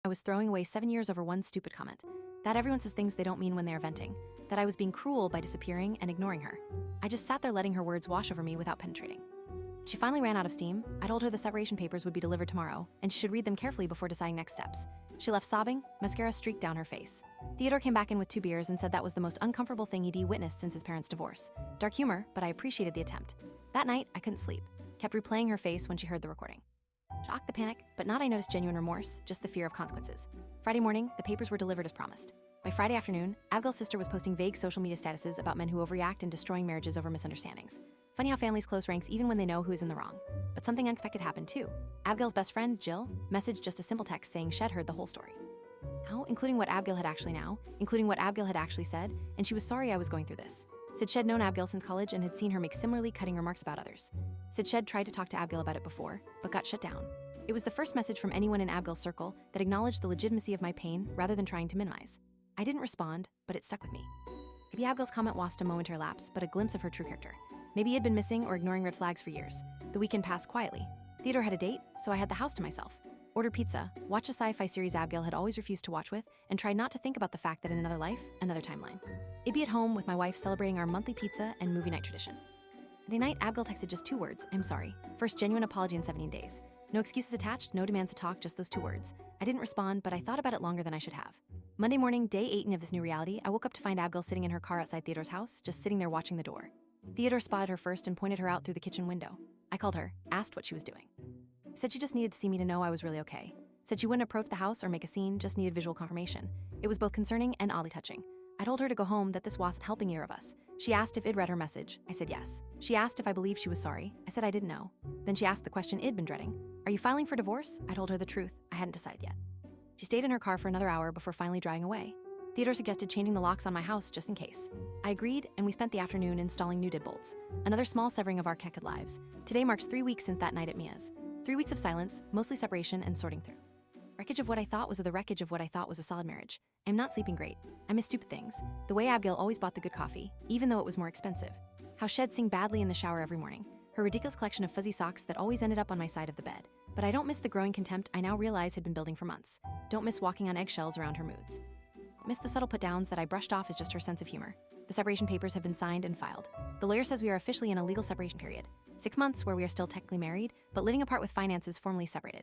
I was throwing away 7 years over one stupid comment. That everyone says things they don't mean when they are venting. That I was being cruel by disappearing and ignoring her. I just sat there letting her words wash over me without penetrating. She finally ran out of steam. I told her the separation papers would be delivered tomorrow, and she should read them carefully before deciding next steps. She left sobbing, mascara streaked down her face. Theodore came back in with 2 beers and said that was the most uncomfortable thing he'd witnessed since his parents' divorce. Dark humor, but I appreciated the attempt. That night, I couldn't sleep. Kept replaying her face when she heard the recording. Shock the panic, but not I noticed genuine remorse, just the fear of consequences. Friday morning, the papers were delivered as promised. By Friday afternoon, Abigail's sister was posting vague social media statuses about men who overreact and destroying marriages over misunderstandings. Funny how families close ranks even when they know who is in the wrong. But something unexpected happened too. Abigail's best friend, Jill, messaged just a simple text saying Shed heard the whole story. Including what Abigail had actually said, and she was sorry I was going through this. Said Shed known Abigail since college and had seen her make similarly cutting remarks about others. Said Shed tried to talk to Abigail about it before, but got shut down. It was the first message from anyone in Abigail's circle that acknowledged the legitimacy of my pain rather than trying to minimize. I didn't respond, but it stuck with me. Maybe Abigail's comment lost a momentary lapse, but a glimpse of her true character. Maybe he had been missing or ignoring red flags for years. The weekend passed quietly. Theodore had a date, so I had the house to myself. Ordered pizza, watched a sci-fi series Abigail had always refused to watch with, and tried not to think about the fact that in another life, another timeline. I'd be at home with my wife celebrating our monthly pizza and movie night tradition. Monday night, Abigail texted just 2 words, I'm sorry. First genuine apology in 17 days. No excuses attached, no demands to talk, just those 2 words. I didn't respond, but I thought about it longer than I should have. Monday morning, day 18 of this new reality, I woke up to find Abigail sitting in her car outside Theodore's house, just sitting there watching the door. Theodore spotted her first and pointed her out through the kitchen window. I called her, asked what she was doing. Said she just needed to see me to know I was really okay. Said she wouldn't approach the house or make a scene, just needed visual confirmation. It was both concerning and oddly touching. I told her to go home, that this wasn't helping either of us. She asked if I'd read her message. I said yes. She asked if I believed she was sorry. I said I didn't know. Then she asked the question I'd been dreading. Are you filing for divorce? I told her the truth. I hadn't decided yet. She stayed in her car for another hour before finally driving away. Theodore suggested changing the locks on my house just in case. I agreed, and we spent the afternoon installing new deadbolts. Another small severing of our connected lives. Today marks 3 weeks since that night at Mia's. 3 weeks of silence, mostly separation and sorting through. Wreckage of what I thought was the wreckage of what I thought was a solid marriage. I'm not sleeping great. I miss stupid things. The way Abigail always bought the good coffee, even though it was more expensive. How Shed sang badly in the shower every morning. Her ridiculous collection of fuzzy socks that always ended up on my side of the bed. But I don't miss the growing contempt I now realize had been building for months. Don't miss walking on eggshells around her moods. Miss the subtle put-downs that I brushed off as just her sense of humor. The separation papers have been signed and filed. The lawyer says we are officially in a legal separation period. 6 months where we are still technically married, but living apart with finances formally separated.